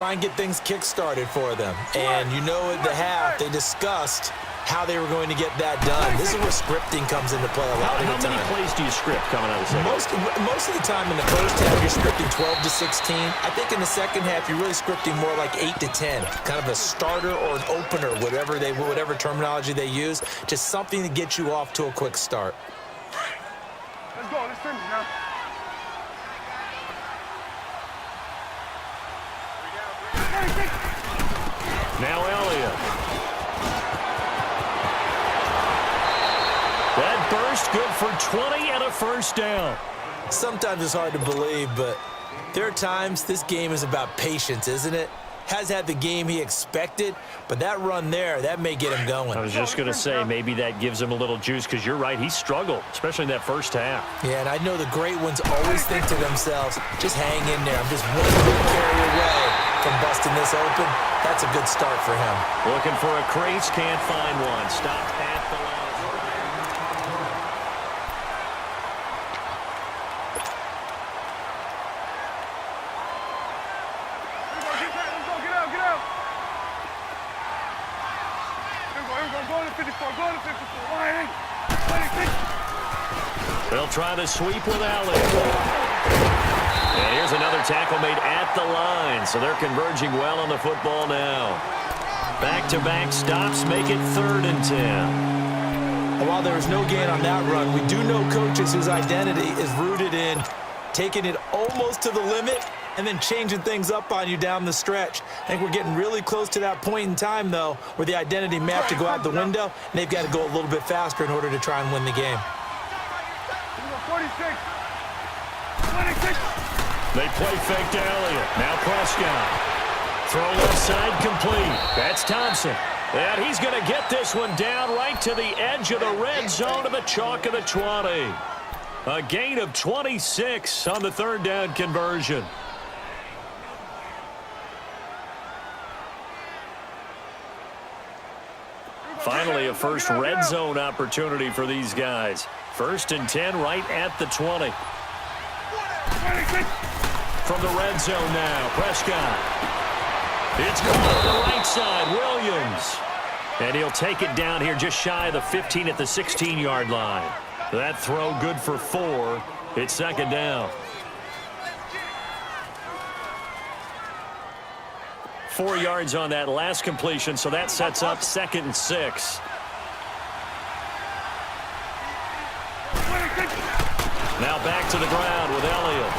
Try and get things kick-started for them. And you know at the half, they discussed how they were going to get that done. This is where scripting comes into play a lot of the time. How many plays do you script coming out of the second? Most of the time in the first half, you're scripting 12 to 16. I think in the second half, you're really scripting more like 8 to 10. Kind of a starter or an opener, whatever terminology they use. Just something to get you off to a quick start. Let's go. Let's finish now. Now Elliott. That burst good for 20 and a first down. Sometimes it's hard to believe, but there are times this game is about patience, isn't it? Has had the game he expected, but that run there, that may get him going. I was just going to say, maybe that gives him a little juice, because you're right, he struggled, especially in that first half. Yeah, and I know the great ones always think to themselves, just hang in there. I'm just one good carry away from busting this open. That's a good start for him. Looking for a crease, can't find one. Stopped at the line. They'll try to sweep with Elliott. And here's another tackle made at the line, so they're converging well on the football now. Back-to-back stops make it 3rd and 10. And while there was no gain on that run, we do know coaches whose identity is rooted in taking it almost to the limit and then changing things up on you down the stretch. I think we're getting really close to that point in time, though, where the identity may have to go out the window, and they've got to go a little bit faster in order to try and win the game. 46. They play fake to Elliott. Now Prescott. Throw left side complete. That's Thompson. And he's going to get this one down right to the edge of the red zone of the chalk of the 20. A gain of 26 on the 3rd down conversion. Finally, a first red zone opportunity for these guys. 1st and 10 right at the 20. From the red zone now, Prescott. It's caught on the right side, Williams. And he'll take it down here just shy of the 15 at the 16-yard line. That throw good for 4. It's 2nd down. 4 yards on that last completion, so that sets up 2nd and 6. Now back to the ground with Elliott.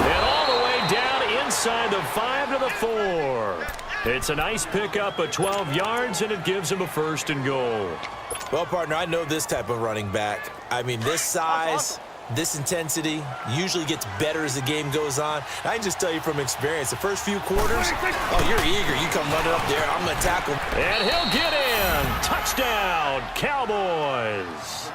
And all the way down inside the 5 to the 4. It's a nice pickup of 12 yards, and it gives him a 1st and goal. Well, partner, I know this type of running back. I mean, this size, this intensity usually gets better as the game goes on. And I can just tell you from experience, the first few quarters, oh, you're eager. You come running up there. I'm going to tackle. And he'll get in. Touchdown, Cowboys.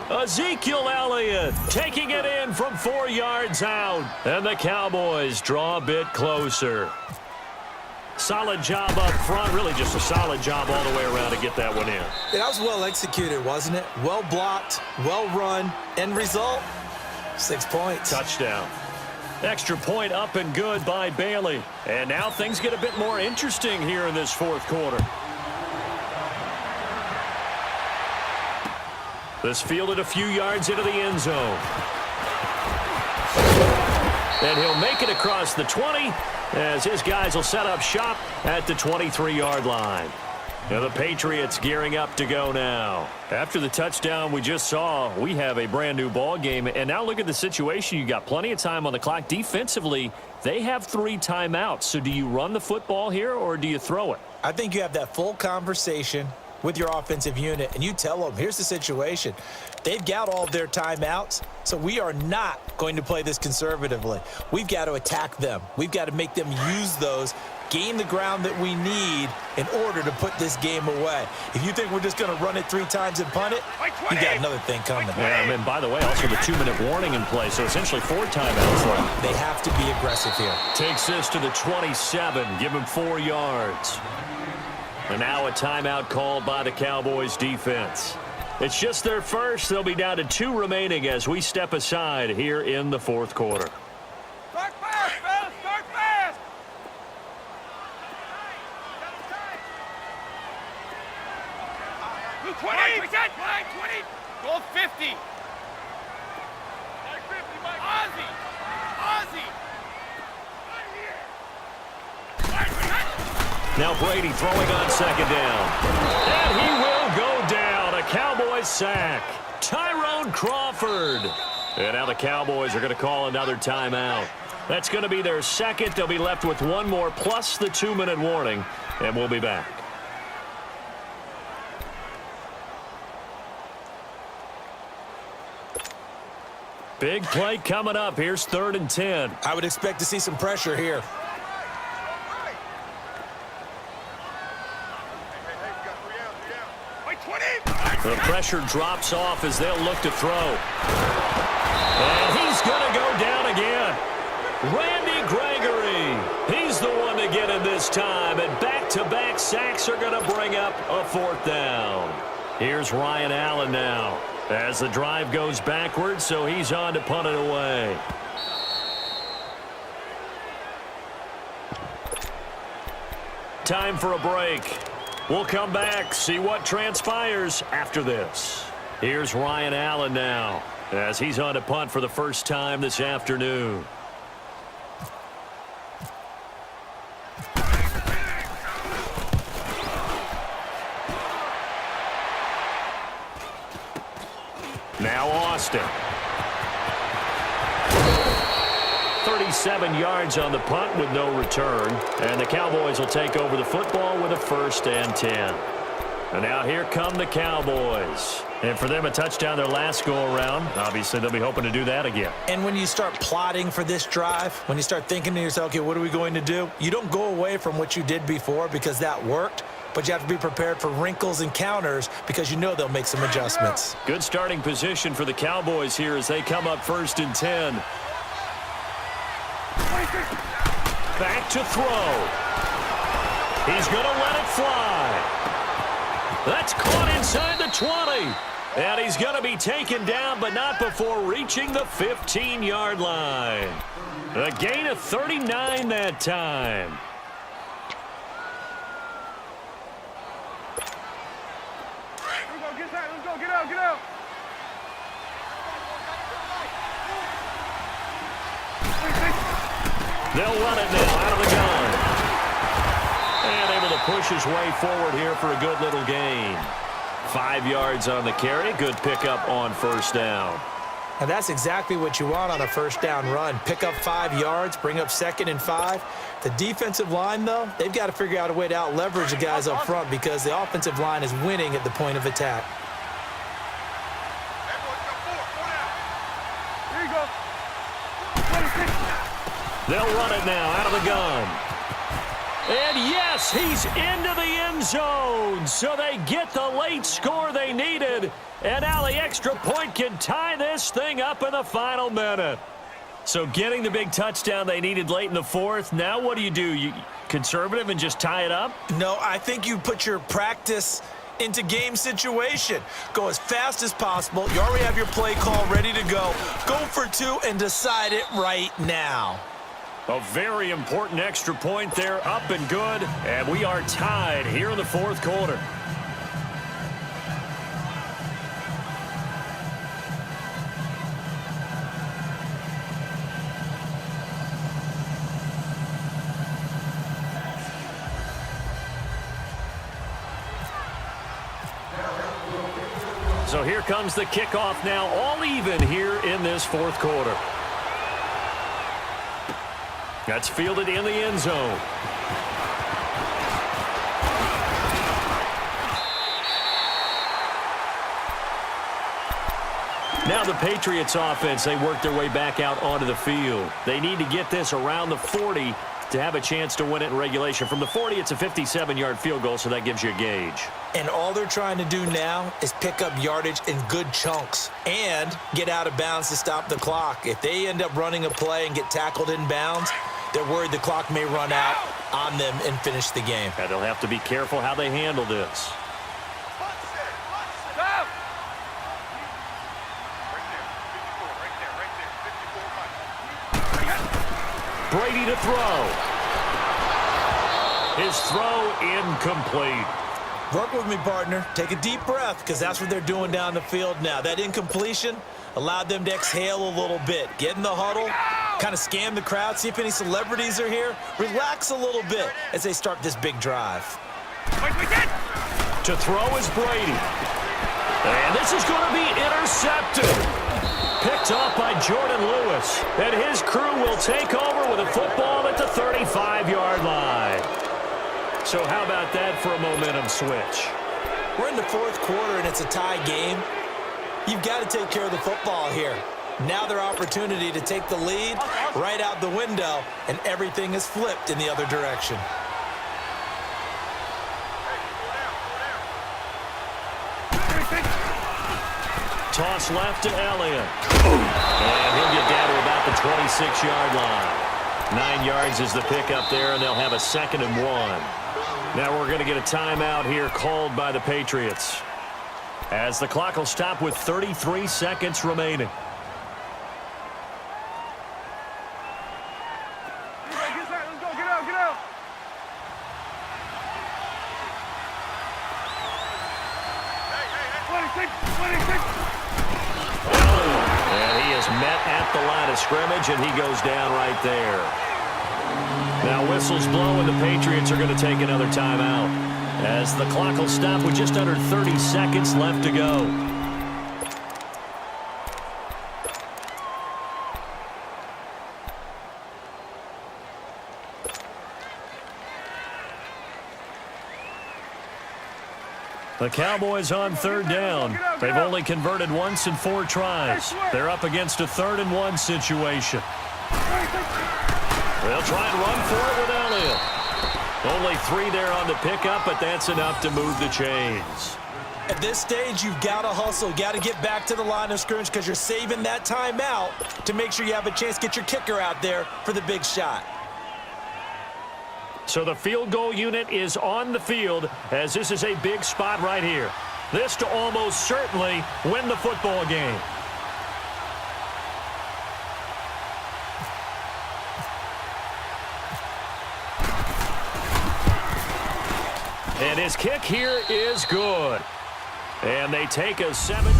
Ezekiel Elliott taking it in from 4 yards out. And the Cowboys draw a bit closer. Solid job up front. Really just a solid job all the way around to get that one in. Yeah, that was well executed, wasn't it? Well blocked, well run. End result, 6 points. Touchdown. Extra point up and good by Bailey. And now things get a bit more interesting here in this 4th quarter. This fielded a few yards into the end zone. And he'll make it across the 20 as his guys will set up shop at the 23-yard line. Now the Patriots gearing up to go now. After the touchdown we just saw, we have a brand new ball game. And now look at the situation. You got plenty of time on the clock. Defensively, they have 3 timeouts. So do you run the football here or do you throw it? I think you have that full conversation with your offensive unit, and you tell them, here's the situation. They've got all of their timeouts, so we are not going to play this conservatively. We've got to attack them. We've got to make them use those, gain the ground that we need in order to put this game away. If you think we're just going to run it 3 times and punt it, you got another thing coming. Yeah, and by the way, also the 2-minute warning in play, so essentially 4 timeouts left. They have to be aggressive here. Takes this to the 27, give him 4 yards. And now a timeout called by the Cowboys defense. It's just their first. They'll be down to 2 remaining as we step aside here in the fourth quarter. Start fast, fellas. Start fast. Blue 20. Line 20. Gold 50. Line 50, Mike. Ozzy. Ozzy. Now Brady throwing on second down. And he will go down. A Cowboys sack. Tyrone Crawford. And now the Cowboys are going to call another timeout. That's going to be their second. They'll be left with one more plus the 2-minute warning. And we'll be back. Big play coming up. Here's 3rd and 10. I would expect to see some pressure here. The pressure drops off as they'll look to throw. And he's going to go down again. Randy Gregory. He's the one to get him this time. And back-to-back sacks are going to bring up a 4th down. Here's Ryan Allen now as the drive goes backwards, so he's on to punt it away. Time for a break. We'll come back, see what transpires after this. Here's Ryan Allen now as he's on to punt for the first time this afternoon. Now Austin. 37 yards on the punt with no return. And the Cowboys will take over the football with a 1st and 10. And now here come the Cowboys. And for them, a touchdown their last go-around. Obviously, they'll be hoping to do that again. And when you start plotting for this drive, when you start thinking to yourself, okay, what are we going to do? You don't go away from what you did before because that worked. But you have to be prepared for wrinkles and counters because you know they'll make some adjustments. Good starting position for the Cowboys here as they come up 1st and 10. Back to throw. He's going to let it fly. That's caught inside the 20. And he's going to be taken down, but not before reaching the 15-yard line. A gain of 39 that time. Get out, get out. They'll run it now out of the gun. And able to push his way forward here for a good little gain. 5 yards on the carry. Good pickup on 1st down. And that's exactly what you want on a 1st down run. Pick up 5 yards, bring up 2nd and 5. The defensive line, though, they've got to figure out a way to out-leverage the guys up front because the offensive line is winning at the point of attack. They'll run it now out of the gun. And yes, he's into the end zone. So they get the late score they needed. And now the extra point can tie this thing up in the final minute. So getting the big touchdown they needed late in the 4th. Now what do? You conservative and just tie it up? No, I think you put your practice into game situation. Go as fast as possible. You already have your play call ready to go. Go for 2 and decide it right now. A very important extra point there, up and good. And we are tied here in the 4th quarter. So here comes the kickoff now, all even here in this 4th quarter. That's fielded in the end zone. Now the Patriots offense, they work their way back out onto the field. They need to get this around the 40 to have a chance to win it in regulation. From the 40, it's a 57-yard field goal, so that gives you a gauge. And all they're trying to do now is pick up yardage in good chunks and get out of bounds to stop the clock. If they end up running a play and get tackled in bounds, they're worried the clock may run out on them and finish the game. And they'll have to be careful how they handle this. Stop! Brady to throw. His throw incomplete. Work with me, partner. Take a deep breath, because that's what they're doing down the field now. That incompletion allowed them to exhale a little bit. Get in the huddle, kind of scan the crowd, see if any celebrities are here. Relax a little bit as they start this big drive. To throw is Brady. And this is going to be intercepted. Picked off by Jordan Lewis. And his crew will take over with a football at the 35-yard line. So how about that for a momentum switch? We're in the fourth quarter, and it's a tie game. You've got to take care of the football here. Now their opportunity to take the lead right out the window, and everything is flipped in the other direction. Toss left to Elliott. And he'll get down to about the 26-yard line. 9 yards is the pickup there, and they'll have a 2nd and 1. Now we're going to get a timeout here called by the Patriots, as the clock will stop with 33 seconds remaining. Let's go. Get out. And he is met at the line of scrimmage, and he goes down right there. Now whistles blow, and the Patriots are going to take another timeout, as the clock will stop with just under 30 seconds left to go. The Cowboys on 3rd down. They've only converted once in 4 tries. They're up against a 3rd and 1 situation. They'll try and run for it with Elliott. Only 3 there on the pickup, but that's enough to move the chains. At this stage, you've got to hustle. Got to get back to the line of scrimmage, because you're saving that timeout to make sure you have a chance to get your kicker out there for the big shot. So the field goal unit is on the field, as this is a big spot right here. This to almost certainly win the football game. And his kick here is good. And they take a 17